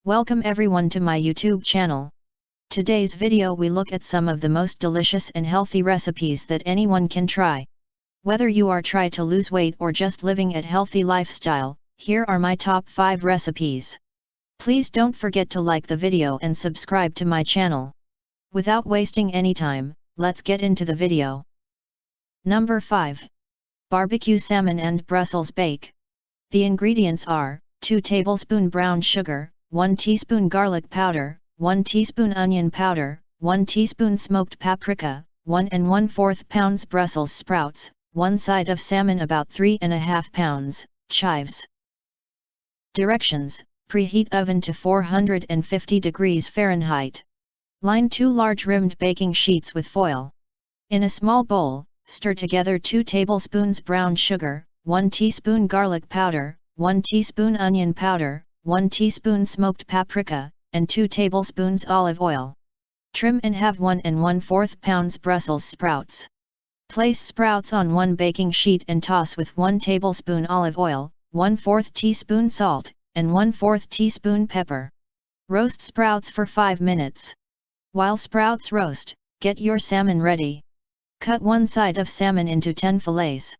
Welcome everyone to my YouTube channel. Today's video we look at some of the most delicious and healthy recipes that anyone can try. Whether you are trying to lose weight or just living a healthy lifestyle, here are my top 5 recipes. Please don't forget to like the video and subscribe to my channel. Without wasting any time, let's get into the video. Number 5. Barbecue salmon and Brussels bake. The ingredients are 2 tablespoons brown sugar, 1 teaspoon garlic powder, 1 teaspoon onion powder, 1 teaspoon smoked paprika, 1 1/4 pounds Brussels sprouts, 1 side of salmon about 3.5 pounds, chives. Directions: preheat oven to 450 degrees Fahrenheit. Line 2 large rimmed baking sheets with foil. In a small bowl, stir together 2 tablespoons brown sugar, 1 teaspoon garlic powder, 1 teaspoon onion powder, 1 teaspoon smoked paprika, and 2 tablespoons olive oil. Trim and have 1 1/4 pounds Brussels sprouts. Place sprouts on 1 baking sheet and toss with 1 tablespoon olive oil, 1/4 teaspoon salt, and 1/4 teaspoon pepper. Roast sprouts for 5 minutes. While sprouts roast, get your salmon ready. Cut one side of salmon into 10 fillets.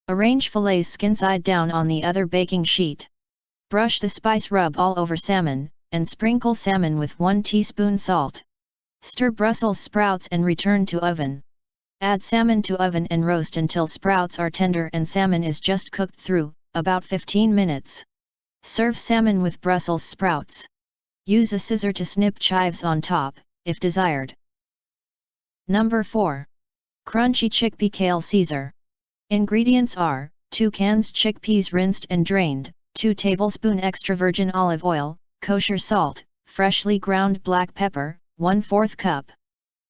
Arrange fillets skin side down on the other baking sheet. Brush the spice rub all over salmon, and sprinkle salmon with 1 teaspoon salt. Stir Brussels sprouts and return to oven. Add salmon to oven and roast until sprouts are tender and salmon is just cooked through, about 15 minutes. Serve salmon with Brussels sprouts. Use a scissor to snip chives on top, if desired. Number 4. Crunchy chickpea kale Caesar. Ingredients are 2 cans chickpeas rinsed and drained, 2 tablespoon extra virgin olive oil, kosher salt, freshly ground black pepper, 1/4 cup.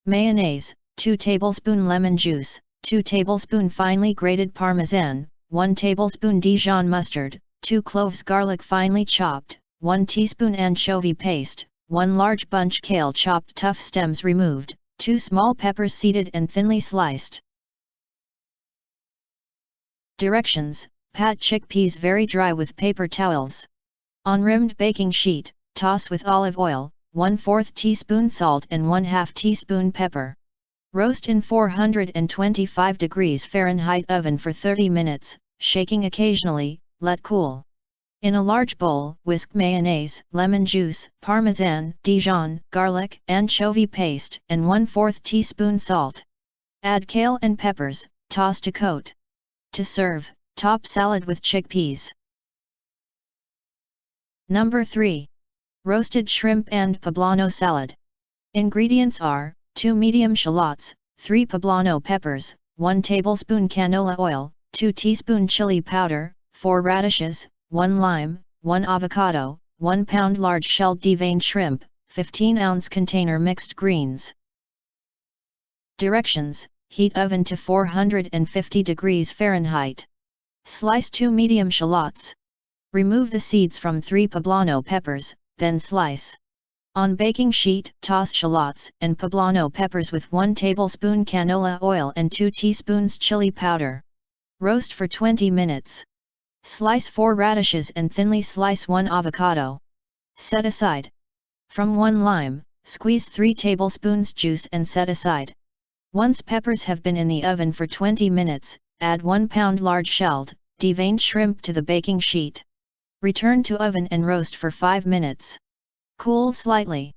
Mayonnaise, 2 tablespoon lemon juice, 2 tablespoon finely grated parmesan, 1 tablespoon Dijon mustard, 2 cloves garlic finely chopped, 1 teaspoon anchovy paste, 1 large bunch kale chopped tough stems removed, 2 small peppers seeded and thinly sliced. Directions: pat chickpeas very dry with paper towels. On rimmed baking sheet, toss with olive oil, 1/4 teaspoon salt and 1/2 teaspoon pepper. Roast in 425 degrees Fahrenheit oven for 30 minutes, shaking occasionally, let cool. In a large bowl, whisk mayonnaise, lemon juice, parmesan, Dijon, garlic, anchovy paste, and 1/4 teaspoon salt. Add kale and peppers, toss to coat. To serve, top salad with chickpeas. Number 3. Roasted shrimp and poblano salad. Ingredients are 2 medium shallots, 3 poblano peppers, 1 tablespoon canola oil, 2 teaspoon chili powder, 4 radishes, 1 lime, 1 avocado, 1 pound large shelled deveined shrimp, 15-ounce container mixed greens. Directions: heat oven to 450 degrees Fahrenheit. Slice 2 medium shallots. Remove the seeds from 3 poblano peppers, then slice. On baking sheet, toss shallots and poblano peppers with 1 tablespoon canola oil and 2 teaspoons chili powder. Roast for 20 minutes. Slice 4 radishes and thinly slice 1 avocado. Set aside. From 1 lime, squeeze 3 tablespoons juice and set aside. Once peppers have been in the oven for 20 minutes, add 1 pound large shelled, deveined shrimp to the baking sheet. Return to oven and roast for 5 minutes. Cool slightly.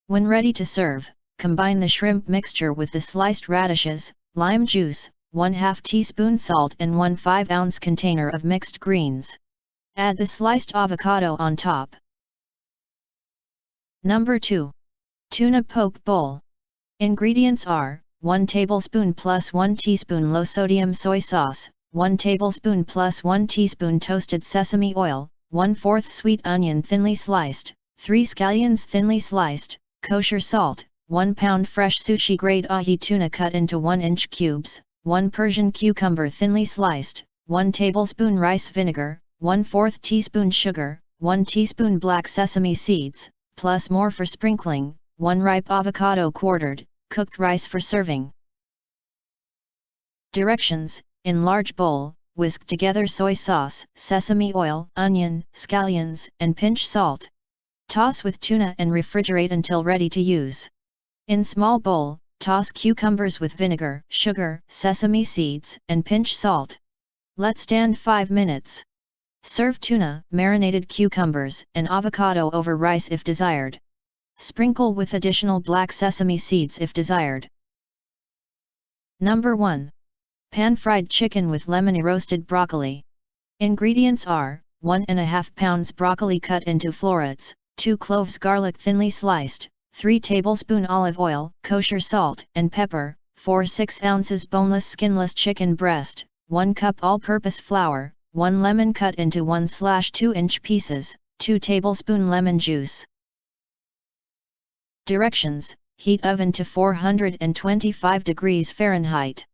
When ready to serve, combine the shrimp mixture with the sliced radishes, lime juice, 1/2 teaspoon salt and 1 5-ounce container of mixed greens. Add the sliced avocado on top. Number 2. Tuna poke bowl. Ingredients are 1 tablespoon plus 1 teaspoon low-sodium soy sauce, 1 tablespoon plus 1 teaspoon toasted sesame oil, 1/4 sweet onion thinly sliced, 3 scallions thinly sliced, kosher salt, 1 pound fresh sushi-grade ahi tuna cut into 1-inch cubes, 1 Persian cucumber thinly sliced, 1 tablespoon rice vinegar, 1/4 teaspoon sugar, 1 teaspoon black sesame seeds, plus more for sprinkling, 1 ripe avocado quartered, cooked rice for serving. Directions: in large bowl, whisk together soy sauce, sesame oil, onion, scallions, and pinch salt. Toss with tuna and refrigerate until ready to use. In small bowl, toss cucumbers with vinegar, sugar, sesame seeds, and pinch salt. Let stand 5 minutes. Serve tuna, marinated cucumbers, and avocado over rice if desired. Sprinkle with additional black sesame seeds if desired. Number 1. Pan-fried chicken with lemony roasted broccoli. Ingredients are: 1½ pounds broccoli cut into florets, 2 cloves garlic thinly sliced, 3 tablespoons olive oil, kosher salt and pepper, 4-6 ounces boneless skinless chicken breast, 1 cup all-purpose flour, 1 lemon cut into 1/2 inch pieces, 2 tablespoon lemon juice. Directions: heat oven to 425 degrees Fahrenheit.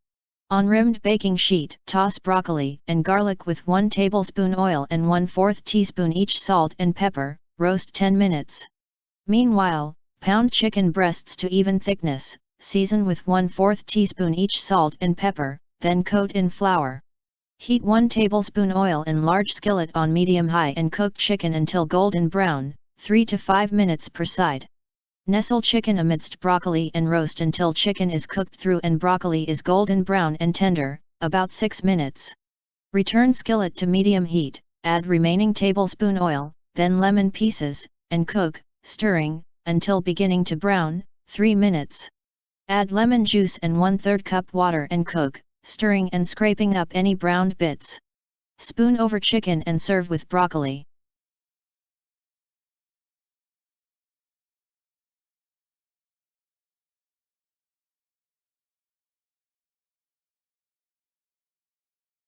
On rimmed baking sheet, toss broccoli and garlic with 1 tablespoon oil and 1/4 teaspoon each salt and pepper, roast 10 minutes. Meanwhile, pound chicken breasts to even thickness, season with 1/4 teaspoon each salt and pepper, then coat in flour. Heat 1 tablespoon oil in large skillet on medium-high and cook chicken until golden brown, 3 to 5 minutes per side. Nestle chicken amidst broccoli and roast until chicken is cooked through and broccoli is golden brown and tender, about 6 minutes. Return skillet to medium heat, add remaining tablespoon oil, then lemon pieces, and cook, stirring, until beginning to brown, 3 minutes. Add lemon juice and 1/3 cup water and cook, stirring and scraping up any browned bits. Spoon over chicken and serve with broccoli.